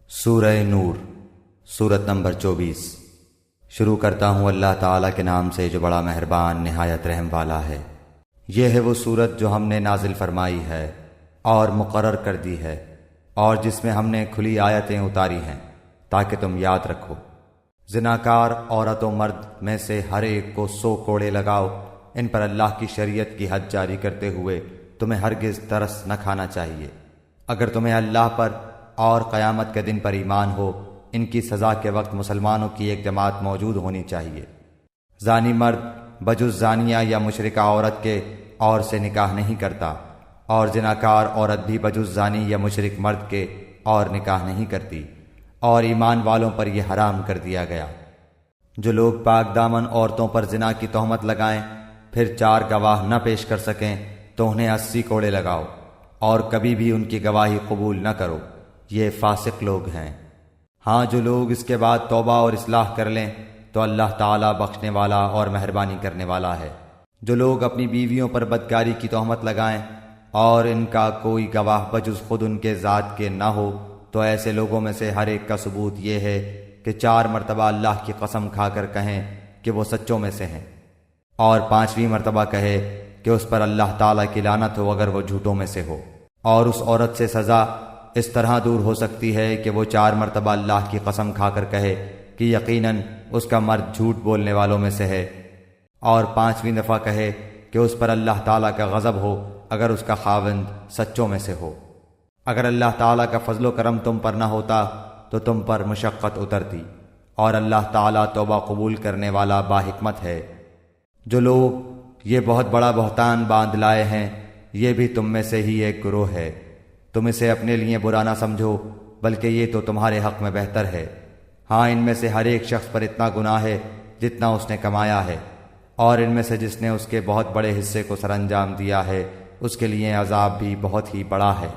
سورہ نور سورت نمبر 24۔ شروع کرتا ہوں اللہ تعالیٰ کے نام سے جو بڑا مہربان نہایت رحم والا ہے۔ یہ ہے وہ سورت جو ہم نے نازل فرمائی ہے اور مقرر کر دی ہے، اور جس میں ہم نے کھلی آیتیں اتاری ہیں تاکہ تم یاد رکھو۔ زناکار عورت و مرد میں سے ہر ایک کو 100 کوڑے لگاؤ۔ ان پر اللہ کی شریعت کی حد جاری کرتے ہوئے تمہیں ہرگز ترس نہ کھانا چاہیے۔ اگر تمہیں اللہ پر اور قیامت کے دن پر ایمان ہو، ان کی سزا کے وقت مسلمانوں کی ایک جماعت موجود ہونی چاہیے۔ زانی مرد بجز زانیہ یا مشرکہ عورت کے اور سے نکاح نہیں کرتا، اور زناکار عورت بھی بجز زانی یا مشرک مرد کے اور نکاح نہیں کرتی، اور ایمان والوں پر یہ حرام کر دیا گیا۔ جو لوگ پاک دامن عورتوں پر زنا کی تہمت لگائیں پھر 4 گواہ نہ پیش کر سکیں تو انہیں 80 کوڑے لگاؤ، اور کبھی بھی ان کی گواہی قبول نہ کرو، یہ فاسق لوگ ہیں۔ ہاں، جو لوگ اس کے بعد توبہ اور اصلاح کر لیں تو اللہ تعالیٰ بخشنے والا اور مہربانی کرنے والا ہے۔ جو لوگ اپنی بیویوں پر بدکاری کی تہمت لگائیں اور ان کا کوئی گواہ بجز خود ان کے ذات کے نہ ہو تو ایسے لوگوں میں سے ہر ایک کا ثبوت یہ ہے کہ 4 مرتبہ اللہ کی قسم کھا کر کہیں کہ وہ سچوں میں سے ہیں، اور 5ویں مرتبہ کہے کہ اس پر اللہ تعالیٰ کی لعنت ہو اگر وہ جھوٹوں میں سے ہو۔ اور اس عورت سے سزا اس طرح دور ہو سکتی ہے کہ وہ 4 مرتبہ اللہ کی قسم کھا کر کہے کہ یقیناً اس کا مرد جھوٹ بولنے والوں میں سے ہے، اور 5ویں دفعہ کہے کہ اس پر اللہ تعالیٰ کا غضب ہو اگر اس کا خاوند سچوں میں سے ہو۔ اگر اللہ تعالیٰ کا فضل و کرم تم پر نہ ہوتا تو تم پر مشقت اترتی، اور اللہ تعالیٰ توبہ قبول کرنے والا باحکمت ہے۔ جو لوگ یہ بہت بڑا بہتان باندھ لائے ہیں یہ بھی تم میں سے ہی ایک گروہ ہے۔ تم اسے اپنے لیے برا نہ سمجھو، بلکہ یہ تو تمہارے حق میں بہتر ہے۔ ہاں، ان میں سے ہر ایک شخص پر اتنا گناہ ہے جتنا اس نے کمایا ہے، اور ان میں سے جس نے اس کے بہت بڑے حصے کو سر انجام دیا ہے اس کے لیے عذاب بھی بہت ہی بڑا ہے۔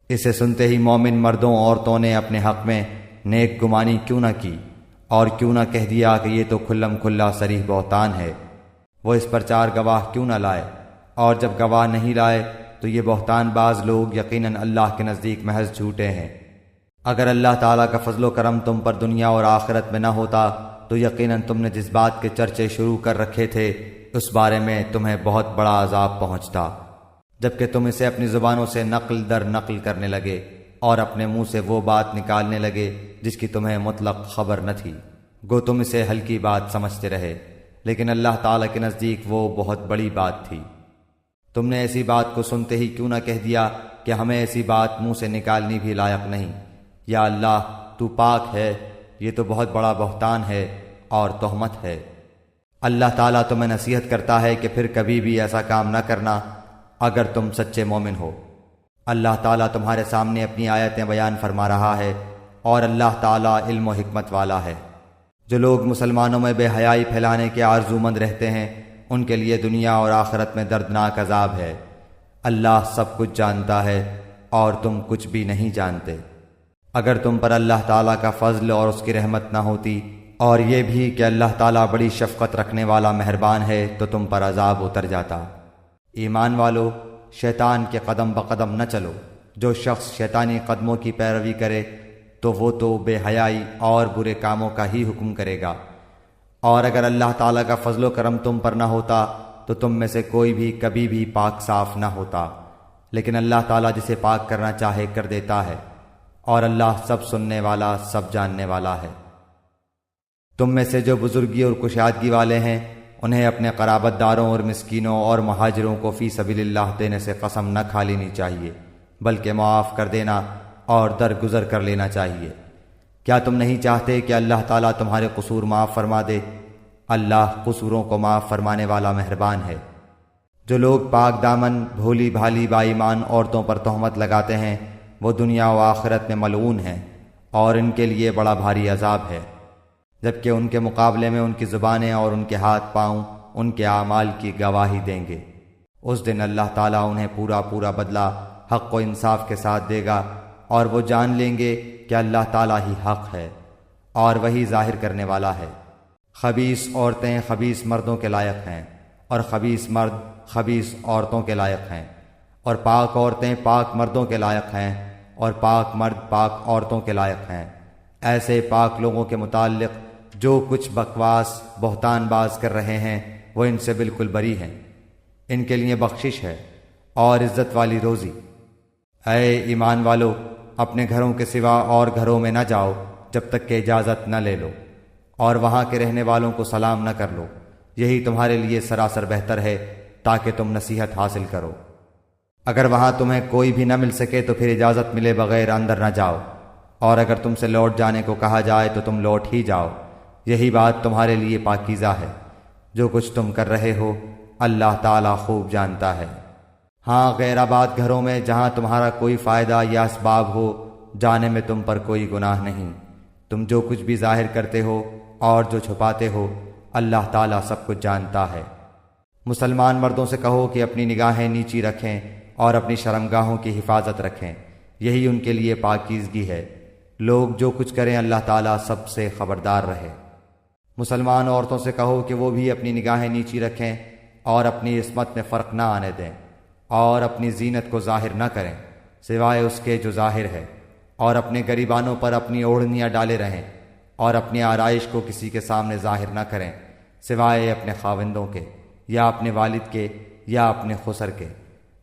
اسے سنتے ہی مومن مردوں عورتوں نے اپنے حق میں نیک گمانی کیوں نہ کی، اور کیوں نہ کہہ دیا کہ یہ تو کھلم کھلا صریح بہتان ہے۔ وہ اس پر 4 گواہ کیوں نہ لائے، اور جب گواہ نہیں لائے تو یہ بہتان باز لوگ یقیناً اللہ کے نزدیک محض جھوٹے ہیں۔ اگر اللہ تعالیٰ کا فضل و کرم تم پر دنیا اور آخرت میں نہ ہوتا تو یقیناً تم نے جس بات کے چرچے شروع کر رکھے تھے اس بارے میں تمہیں بہت بڑا عذاب پہنچتا، جبکہ تم اسے اپنی زبانوں سے نقل در نقل کرنے لگے اور اپنے منہ سے وہ بات نکالنے لگے جس کی تمہیں مطلق خبر نہ تھی، گو تم اسے ہلکی بات سمجھتے رہے، لیکن اللہ تعالیٰ کے نزدیک وہ بہت بڑی بات تھی۔ تم نے ایسی بات کو سنتے ہی کیوں نہ کہہ دیا کہ ہمیں ایسی بات منہ سے نکالنی بھی لائق نہیں۔ یا اللہ، تو پاک ہے، یہ تو بہت بڑا بہتان ہے اور تہمت ہے۔ اللہ تعالیٰ تمہیں نصیحت کرتا ہے کہ پھر کبھی بھی ایسا کام نہ کرنا اگر تم سچے مومن ہو۔ اللہ تعالیٰ تمہارے سامنے اپنی آیتیں بیان فرما رہا ہے، اور اللہ تعالیٰ علم و حکمت والا ہے۔ جو لوگ مسلمانوں میں بے حیائی پھیلانے کے آرزومند رہتے ہیں ان کے لیے دنیا اور آخرت میں دردناک عذاب ہے۔ اللہ سب کچھ جانتا ہے اور تم کچھ بھی نہیں جانتے۔ اگر تم پر اللہ تعالیٰ کا فضل اور اس کی رحمت نہ ہوتی، اور یہ بھی کہ اللہ تعالیٰ بڑی شفقت رکھنے والا مہربان ہے، تو تم پر عذاب اتر جاتا۔ ایمان والو، شیطان کے قدم بقدم نہ چلو۔ جو شخص شیطانی قدموں کی پیروی کرے تو وہ تو بے حیائی اور برے کاموں کا ہی حکم کرے گا۔ اور اگر اللہ تعالیٰ کا فضل و کرم تم پر نہ ہوتا تو تم میں سے کوئی بھی کبھی بھی پاک صاف نہ ہوتا، لیکن اللہ تعالیٰ جسے پاک کرنا چاہے کر دیتا ہے، اور اللہ سب سننے والا سب جاننے والا ہے۔ تم میں سے جو بزرگی اور کشادگی والے ہیں انہیں اپنے قرابت داروں اور مسکینوں اور مہاجروں کو فی سبیل اللہ دینے سے قسم نہ کھا لینی چاہیے، بلکہ معاف کر دینا اور درگزر کر لینا چاہیے۔ کیا تم نہیں چاہتے کہ اللہ تعالیٰ تمہارے قصور معاف فرما دے؟ اللہ قصوروں کو معاف فرمانے والا مہربان ہے۔ جو لوگ پاک دامن بھولی بھالی با ایمان عورتوں پر تہمت لگاتے ہیں وہ دنیا و آخرت میں ملعون ہیں، اور ان کے لیے بڑا بھاری عذاب ہے، جبکہ ان کے مقابلے میں ان کی زبانیں اور ان کے ہاتھ پاؤں ان کے اعمال کی گواہی دیں گے۔ اس دن اللہ تعالیٰ انہیں پورا پورا بدلہ حق و انصاف کے ساتھ دے گا، اور وہ جان لیں گے کہ اللہ تعالیٰ ہی حق ہے اور وہی ظاہر کرنے والا ہے۔ خبیث عورتیں خبیث مردوں کے لائق ہیں، اور خبیث مرد خبیث عورتوں کے لائق ہیں، اور پاک عورتیں پاک مردوں کے لائق ہیں، اور پاک مرد پاک عورتوں کے لائق ہیں۔ ایسے پاک لوگوں کے متعلق جو کچھ بکواس بہتان باز کر رہے ہیں وہ ان سے بالکل بری ہیں، ان کے لیے بخشش ہے اور عزت والی روزی۔ اے ایمان والو، اپنے گھروں کے سوا اور گھروں میں نہ جاؤ جب تک کہ اجازت نہ لے لو، اور وہاں کے رہنے والوں کو سلام نہ کر لو، یہی تمہارے لیے سراسر بہتر ہے تاکہ تم نصیحت حاصل کرو۔ اگر وہاں تمہیں کوئی بھی نہ مل سکے تو پھر اجازت ملے بغیر اندر نہ جاؤ، اور اگر تم سے لوٹ جانے کو کہا جائے تو تم لوٹ ہی جاؤ، یہی بات تمہارے لیے پاکیزہ ہے۔ جو کچھ تم کر رہے ہو اللہ تعالیٰ خوب جانتا ہے۔ ہاں، غیر آباد گھروں میں جہاں تمہارا کوئی فائدہ یا اسباب ہو جانے میں تم پر کوئی گناہ نہیں۔ تم جو کچھ بھی ظاہر کرتے ہو اور جو چھپاتے ہو اللہ تعالیٰ سب کچھ جانتا ہے۔ مسلمان مردوں سے کہو کہ اپنی نگاہیں نیچی رکھیں اور اپنی شرمگاہوں کی حفاظت رکھیں، یہی ان کے لیے پاکیزگی ہے۔ لوگ جو کچھ کریں اللہ تعالیٰ سب سے خبردار رہے۔ مسلمان عورتوں سے کہو کہ وہ بھی اپنی نگاہیں نیچی رکھیں اور اپنی عصمت میں فرق نہ آنے دیں، اور اپنی زینت کو ظاہر نہ کریں سوائے اس کے جو ظاہر ہے، اور اپنے گریبانوں پر اپنی اوڑھنیاں ڈالے رہیں، اور اپنی آرائش کو کسی کے سامنے ظاہر نہ کریں سوائے اپنے خاوندوں کے، یا اپنے والد کے، یا اپنے خسر کے،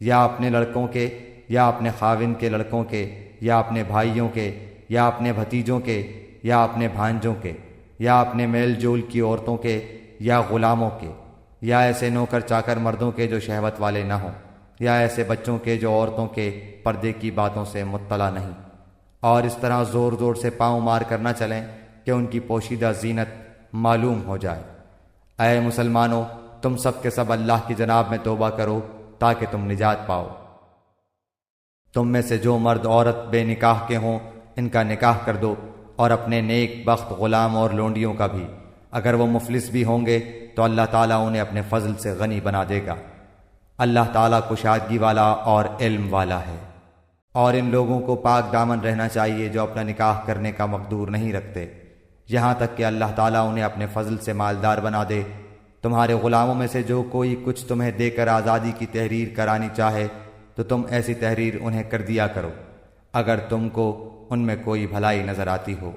یا اپنے لڑکوں کے، یا اپنے خاوند کے لڑکوں کے، یا اپنے بھائیوں کے، یا اپنے بھتیجوں کے، یا اپنے بھانجوں کے، یا اپنے میل جول کی عورتوں کے، یا غلاموں کے، یا ایسے نوکر چاکر مردوں کے جو شہوت والے نہ ہوں، یا ایسے بچوں کے جو عورتوں کے پردے کی باتوں سے مطلع نہیں، اور اس طرح زور زور سے پاؤں مار کر نہ چلیں کہ ان کی پوشیدہ زینت معلوم ہو جائے۔ اے مسلمانوں، تم سب کے سب اللہ کی جناب میں توبہ کرو تاکہ تم نجات پاؤ۔ تم میں سے جو مرد عورت بے نکاح کے ہوں ان کا نکاح کر دو، اور اپنے نیک بخت غلام اور لونڈیوں کا بھی۔ اگر وہ مفلس بھی ہوں گے تو اللہ تعالیٰ انہیں اپنے فضل سے غنی بنا دے گا۔ اللہ تعالیٰ کشادگی والا اور علم والا ہے۔ اور ان لوگوں کو پاک دامن رہنا چاہیے جو اپنا نکاح کرنے کا مقدور نہیں رکھتے، یہاں تک کہ اللہ تعالیٰ انہیں اپنے فضل سے مالدار بنا دے۔ تمہارے غلاموں میں سے جو کوئی کچھ تمہیں دے کر آزادی کی تحریر کرانی چاہے تو تم ایسی تحریر انہیں کر دیا کرو اگر تم کو ان میں کوئی بھلائی نظر آتی ہو۔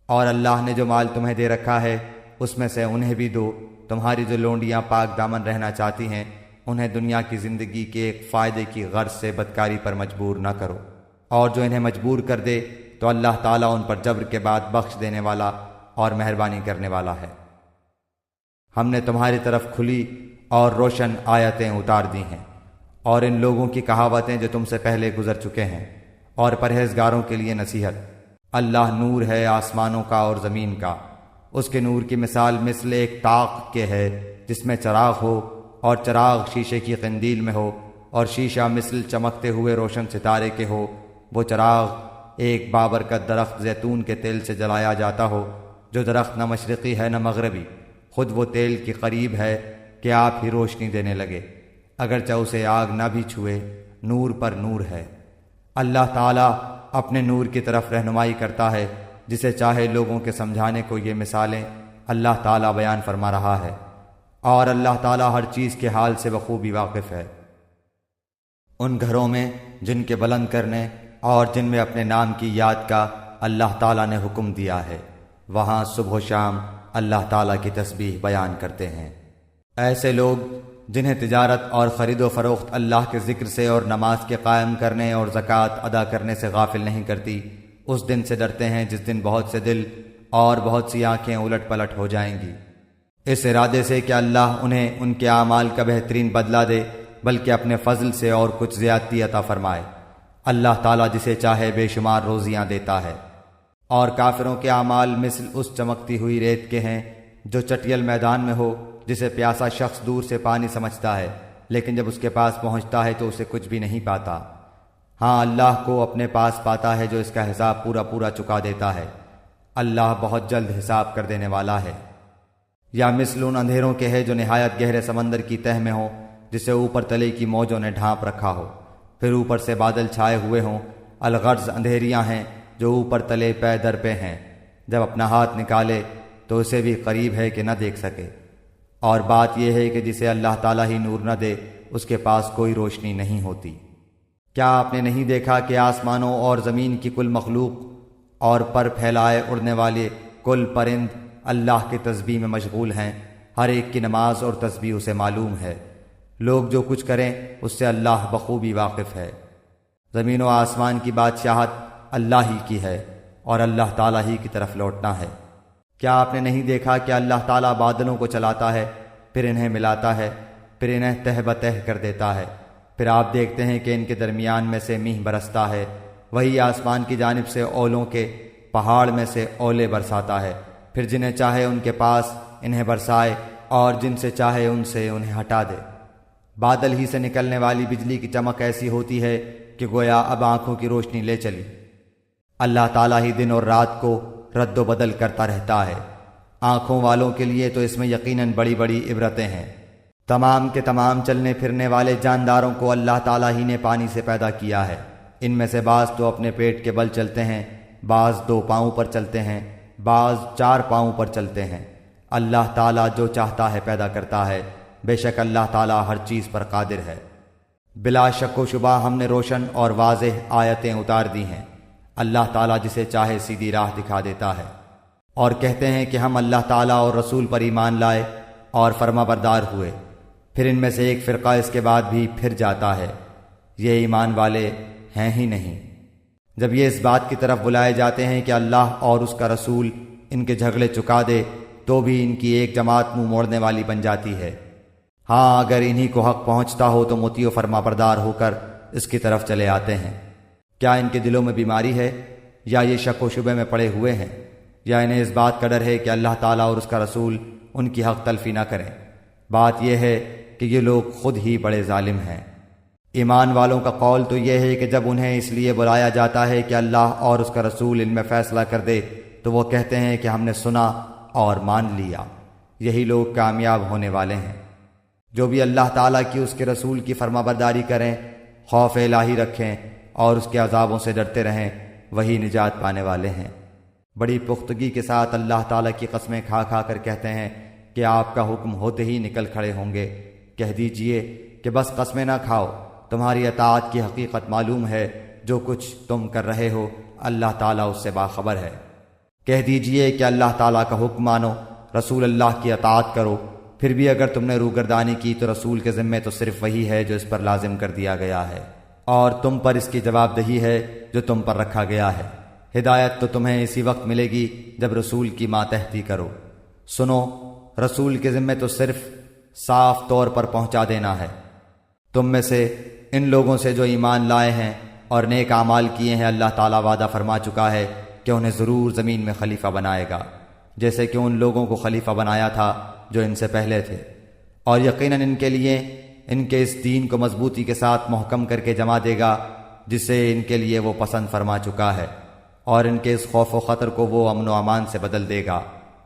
اور اللہ نے جو مال تمہیں دے رکھا ہے اس میں سے انہیں بھی دو۔ تمہاری جو لونڈیاں پاک دامن رہنا چاہتی ہیں انہیں دنیا کی زندگی کے ایک فائدے کی غرض سے بدکاری پر مجبور نہ کرو، اور جو انہیں مجبور کر دے تو اللہ تعالیٰ ان پر جبر کے بعد بخش دینے والا اور مہربانی کرنے والا ہے۔ ہم نے تمہاری طرف کھلی اور روشن آیتیں اتار دی ہیں، اور ان لوگوں کی کہاوتیں جو تم سے پہلے گزر چکے ہیں، اور پرہیزگاروں کے لیے نصیحت۔ اللہ نور ہے آسمانوں کا اور زمین کا، اس کے نور کی مثال مثل ایک طاق کے ہے جس میں چراغ ہو، اور چراغ شیشے کی قندیل میں ہو، اور شیشہ مثل چمکتے ہوئے روشن ستارے کے ہو۔ وہ چراغ ایک بابرکت درخت زیتون کے تیل سے جلایا جاتا ہو، جو درخت نہ مشرقی ہے نہ مغربی، خود وہ تیل کی قریب ہے کہ آپ ہی روشنی دینے لگے، اگرچہ اسے آگ نہ بھی چھوئے، نور پر نور ہے۔ اللہ تعالیٰ اپنے نور کی طرف رہنمائی کرتا ہے جسے چاہے۔ لوگوں کے سمجھانے کو یہ مثالیں اللہ تعالیٰ بیان فرما رہا ہے، اور اللہ تعالیٰ ہر چیز کے حال سے بخوبی واقف ہے۔ ان گھروں میں جن کے بلند کرنے اور جن میں اپنے نام کی یاد کا اللہ تعالیٰ نے حکم دیا ہے، وہاں صبح و شام اللہ تعالیٰ کی تسبیح بیان کرتے ہیں۔ ایسے لوگ جنہیں تجارت اور خرید و فروخت اللہ کے ذکر سے اور نماز کے قائم کرنے اور زکوٰۃ ادا کرنے سے غافل نہیں کرتی، اس دن سے ڈرتے ہیں جس دن بہت سے دل اور بہت سی آنکھیں الٹ پلٹ ہو جائیں گی، اس ارادے سے کہ اللہ انہیں ان کے اعمال کا بہترین بدلہ دے، بلکہ اپنے فضل سے اور کچھ زیادتی عطا فرمائے۔ اللہ تعالیٰ جسے چاہے بے شمار روزیاں دیتا ہے۔ اور کافروں کے اعمال مثل اس چمکتی ہوئی ریت کے ہیں جو چٹیل میدان میں ہو، جسے پیاسا شخص دور سے پانی سمجھتا ہے، لیکن جب اس کے پاس پہنچتا ہے تو اسے کچھ بھی نہیں پاتا۔ ہاں، اللہ کو اپنے پاس پاتا ہے جو اس کا حساب پورا پورا چکا دیتا ہے۔ اللہ بہت جلد حساب کر دینے والا ہے۔ یا مثل ان اندھیروں کے ہے جو نہایت گہرے سمندر کی تہ میں ہو، جسے اوپر تلے کی موجوں نے ڈھانپ رکھا ہو، پھر اوپر سے بادل چھائے ہوئے ہوں۔ الغرض اندھیریاں ہیں جو اوپر تلے پے در پہ ہیں، جب اپنا ہاتھ نکالے تو اسے بھی قریب ہے کہ نہ دیکھ سکے۔ اور بات یہ ہے کہ جسے اللہ تعالیٰ ہی نور نہ دے اس کے پاس کوئی روشنی نہیں ہوتی۔ کیا آپ نے نہیں دیکھا کہ آسمانوں اور زمین کی کل مخلوق اور پر پھیلائے اڑنے والے کل پرند اللہ کی تسبیح میں مشغول ہیں؟ ہر ایک کی نماز اور تسبیح اسے معلوم ہے۔ لوگ جو کچھ کریں اس سے اللہ بخوبی واقف ہے۔ زمین و آسمان کی بادشاہت اللہ ہی کی ہے اور اللہ تعالیٰ ہی کی طرف لوٹنا ہے۔ کیا آپ نے نہیں دیکھا کہ اللہ تعالیٰ بادلوں کو چلاتا ہے، پھر انہیں ملاتا ہے، پھر انہیں تہ بتہ کر دیتا ہے، پھر آپ دیکھتے ہیں کہ ان کے درمیان میں سے میںہ برستا ہے۔ وہی آسمان کی جانب سے اولوں کے پہاڑ میں سے اولے برساتا ہے، پھر جنہیں چاہے ان کے پاس انہیں برسائے اور جن سے چاہے ان سے انہیں ہٹا دے۔ بادل ہی سے نکلنے والی بجلی کی چمک ایسی ہوتی ہے کہ گویا اب آنکھوں کی روشنی لے چلی۔ اللہ تعالیٰ ہی دن اور رات کو رد و بدل کرتا رہتا ہے۔ آنکھوں والوں کے لیے تو اس میں یقیناً بڑی بڑی عبرتیں ہیں۔ تمام کے تمام چلنے پھرنے والے جانداروں کو اللہ تعالیٰ ہی نے پانی سے پیدا کیا ہے۔ ان میں سے بعض تو اپنے پیٹ کے بل چلتے ہیں، بعض 2 پاؤں پر چلتے ہیں، بعض 4 پاؤں پر چلتے ہیں۔ اللہ تعالیٰ جو چاہتا ہے پیدا کرتا ہے، بے شک اللہ تعالیٰ ہر چیز پر قادر ہے۔ بلا شک و شبہ ہم نے روشن اور واضح آیتیں اتار دی ہیں۔ اللہ تعالیٰ جسے چاہے سیدھی راہ دکھا دیتا ہے۔ اور کہتے ہیں کہ ہم اللہ تعالیٰ اور رسول پر ایمان لائے اور فرما بردار ہوئے، پھر ان میں سے ایک فرقہ اس کے بعد بھی پھر جاتا ہے، یہ ایمان والے ہیں ہی نہیں۔ جب یہ اس بات کی طرف بلائے جاتے ہیں کہ اللہ اور اس کا رسول ان کے جھگڑے چکا دے، تو بھی ان کی ایک جماعت منہ موڑنے والی بن جاتی ہے۔ ہاں اگر انہی کو حق پہنچتا ہو تو مطیع و فرما بردار ہو کر اس کی طرف چلے آتے ہیں۔ کیا ان کے دلوں میں بیماری ہے، یا یہ شک و شبے میں پڑے ہوئے ہیں، یا انہیں اس بات کا ڈر ہے کہ اللہ تعالیٰ اور اس کا رسول ان کی حق تلفی نہ کریں؟ بات یہ ہے کہ یہ لوگ خود ہی بڑے ظالم ہیں۔ ایمان والوں کا قول تو یہ ہے کہ جب انہیں اس لیے بلایا جاتا ہے کہ اللہ اور اس کا رسول ان میں فیصلہ کر دے تو وہ کہتے ہیں کہ ہم نے سنا اور مان لیا۔ یہی لوگ کامیاب ہونے والے ہیں۔ جو بھی اللہ تعالیٰ کی اس کے رسول کی فرما برداری کریں، خوف الہی رکھیں اور اس کے عذابوں سے ڈرتے رہیں، وہی نجات پانے والے ہیں۔ بڑی پختگی کے ساتھ اللہ تعالیٰ کی قسمیں کھا کھا کر کہتے ہیں کہ آپ کا حکم ہوتے ہی نکل کھڑے ہوں گے۔ کہہ دیجئے کہ بس قسمیں نہ کھاؤ، تمہاری اطاعت کی حقیقت معلوم ہے، جو کچھ تم کر رہے ہو اللہ تعالیٰ اس سے باخبر ہے۔ کہہ دیجئے کہ اللہ تعالیٰ کا حکم مانو، رسول اللہ کی اطاعت کرو، پھر بھی اگر تم نے روگردانی کی تو رسول کے ذمے تو صرف وہی ہے جو اس پر لازم کر دیا گیا ہے، اور تم پر اس کی جواب دہی ہے جو تم پر رکھا گیا ہے۔ ہدایت تو تمہیں اسی وقت ملے گی جب رسول کی ماتحتی کرو۔ سنو، رسول کے ذمے تو صرف صاف طور پر پہنچا دینا ہے۔ تم میں سے ان لوگوں سے جو ایمان لائے ہیں اور نیک اعمال کیے ہیں، اللہ تعالیٰ وعدہ فرما چکا ہے کہ انہیں ضرور زمین میں خلیفہ بنائے گا، جیسے کہ ان لوگوں کو خلیفہ بنایا تھا جو ان سے پہلے تھے، اور یقیناً ان کے لیے ان کے اس دین کو مضبوطی کے ساتھ محکم کر کے جمع دے گا جسے ان کے لیے وہ پسند فرما چکا ہے، اور ان کے اس خوف و خطر کو وہ امن و امان سے بدل دے گا۔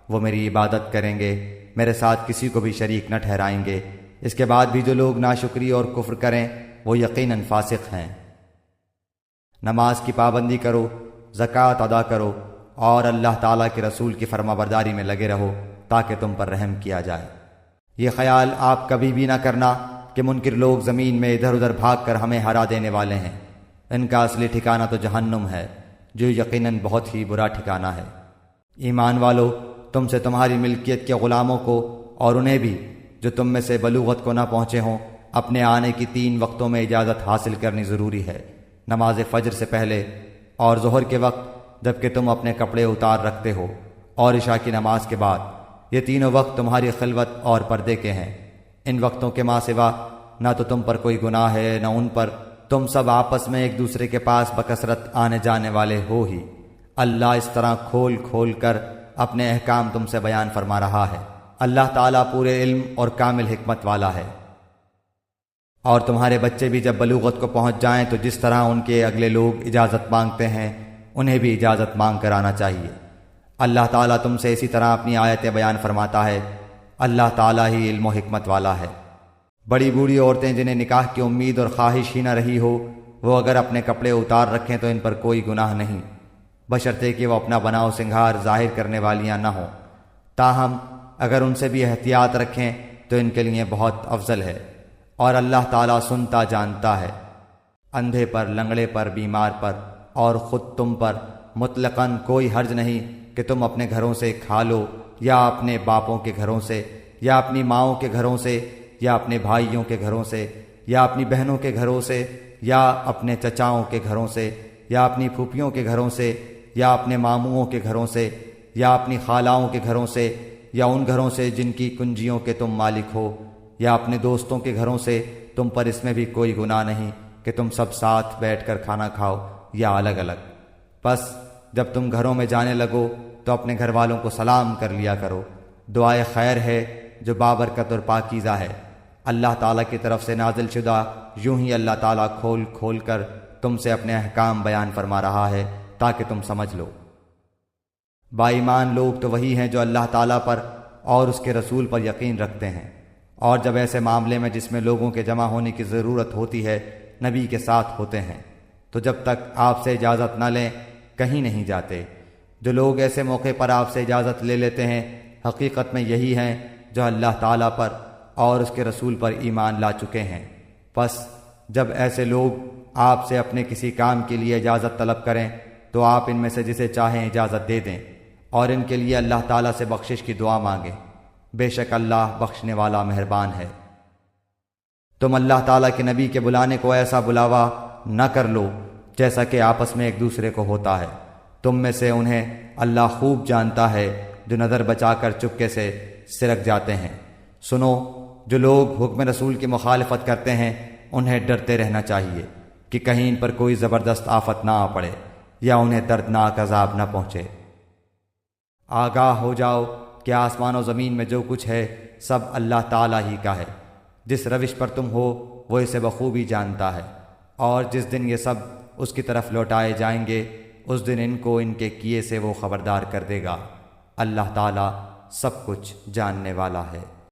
وہ میری عبادت کریں گے، میرے ساتھ کسی کو بھی شریک نہ ٹھہرائیں گے۔ اس کے بعد بھی جو لوگ ناشکری اور کفر کریں وہ یقیناً فاسق ہیں۔ نماز کی پابندی کرو، زکوٰۃ ادا کرو، اور اللہ تعالیٰ کے رسول کی فرما برداری میں لگے رہو تاکہ تم پر رحم کیا جائے۔ یہ خیال آپ کبھی بھی نہ کرنا کہ منکر لوگ زمین میں ادھر ادھر بھاگ کر ہمیں ہرا دینے والے ہیں۔ ان کا اصلی ٹھکانہ تو جہنم ہے، جو یقیناً بہت ہی برا ٹھکانہ ہے۔ ایمان والو، تم سے تمہاری ملکیت کے غلاموں کو اور انہیں بھی جو تم میں سے بلوغت کو نہ پہنچے ہوں اپنے آنے کی 3 وقتوں میں اجازت حاصل کرنی ضروری ہے، نماز فجر سے پہلے اور ظہر کے وقت جبکہ تم اپنے کپڑے اتار رکھتے ہو، اور عشاء کی نماز کے بعد۔ یہ تینوں وقت تمہاری خلوت اور پردے کے ہیں۔ ان وقتوں کے ماں سوا نہ تو تم پر کوئی گناہ ہے نہ ان پر، تم سب آپس میں ایک دوسرے کے پاس بکثرت آنے جانے والے ہو ہی۔ اللہ اس طرح کھول کھول کر اپنے احکام تم سے بیان فرما رہا ہے۔ اللہ تعالیٰ پورے علم اور کامل حکمت والا ہے۔ اور تمہارے بچے بھی جب بلوغت کو پہنچ جائیں تو جس طرح ان کے اگلے لوگ اجازت مانگتے ہیں انہیں بھی اجازت مانگ کر آنا چاہیے۔ اللہ تعالیٰ تم سے اسی طرح اپنی آیتیں بیان فرماتا ہے۔ اللہ تعالیٰ ہی علم و حکمت والا ہے۔ بڑی بوڑھی عورتیں جنہیں نکاح کی امید اور خواہش ہی نہ رہی ہو، وہ اگر اپنے کپڑے اتار رکھیں تو ان پر کوئی گناہ نہیں، بشرطے کہ وہ اپنا بناؤ سنگھار ظاہر کرنے والیاں نہ ہوں۔ تاہم اگر ان سے بھی احتیاط رکھیں تو ان کے لیے بہت افضل ہے، اور اللہ تعالیٰ سنتا جانتا ہے۔ اندھے پر، لنگڑے پر، بیمار پر اور خود تم پر مطلقاً کوئی حرج نہیں کہ تم اپنے گھروں سے کھا لو، یا اپنے باپوں کے گھروں سے، یا اپنی ماؤں کے گھروں سے، یا اپنے بھائیوں کے گھروں سے، یا اپنی بہنوں کے گھروں سے، یا اپنے چچاؤں کے گھروں سے، یا اپنی پھوپھیوں کے گھروں سے، یا اپنے ماموؤں کے گھروں سے، یا اپنی خالاؤں کے گھروں سے، یا ان گھروں سے جن کی کنجیوں کے تم مالک ہو، یا اپنے دوستوں کے گھروں سے۔ تم پر اس میں بھی کوئی گناہ نہیں کہ تم سب ساتھ بیٹھ کر کھانا کھاؤ یا الگ الگ۔ پس جب تم گھروں میں جانے لگو تو اپنے گھر والوں کو سلام کر لیا کرو۔ دعائے خیر ہے جو بابرکت اور پاکیزہ ہے، اللہ تعالیٰ کی طرف سے نازل شدہ۔ یوں ہی اللہ تعالیٰ کھول کھول کر تم سے اپنے احکام بیان فرما رہا ہے تاکہ تم سمجھ لو۔ با ایمان لوگ تو وہی ہیں جو اللہ تعالیٰ پر اور اس کے رسول پر یقین رکھتے ہیں، اور جب ایسے معاملے میں جس میں لوگوں کے جمع ہونے کی ضرورت ہوتی ہے نبی کے ساتھ ہوتے ہیں، تو جب تک آپ سے اجازت نہ لیں کہیں نہیں جاتے۔ جو لوگ ایسے موقع پر آپ سے اجازت لے لیتے ہیں حقیقت میں یہی ہیں جو اللہ تعالیٰ پر اور اس کے رسول پر ایمان لا چکے ہیں۔ پس جب ایسے لوگ آپ سے اپنے کسی کام کے لیے اجازت طلب کریں تو آپ ان میں سے جسے چاہیں اجازت دے دیں، اور ان کے لیے اللہ تعالیٰ سے بخشش کی دعا مانگیں، بے شک اللہ بخشنے والا مہربان ہے۔ تم اللہ تعالیٰ کے نبی کے بلانے کو ایسا بلاوا نہ کر لو جیسا کہ آپس میں ایک دوسرے کو ہوتا ہے۔ تم میں سے انہیں اللہ خوب جانتا ہے جو نظر بچا کر چپکے سے سرک جاتے ہیں۔ سنو، جو لوگ حکم رسول کی مخالفت کرتے ہیں انہیں ڈرتے رہنا چاہیے کہ کہیں ان پر کوئی زبردست آفت نہ آ پڑے یا انہیں دردناک عذاب نہ پہنچے۔ آگاہ ہو جاؤ کہ آسمان و زمین میں جو کچھ ہے سب اللہ تعالیٰ ہی کا ہے۔ جس روش پر تم ہو وہ اسے بخوبی جانتا ہے، اور جس دن یہ سب اس کی طرف لوٹائے جائیں گے اس دن ان کو ان کے کیے سے وہ خبردار کر دے گا۔ اللہ تعالیٰ سب کچھ جاننے والا ہے۔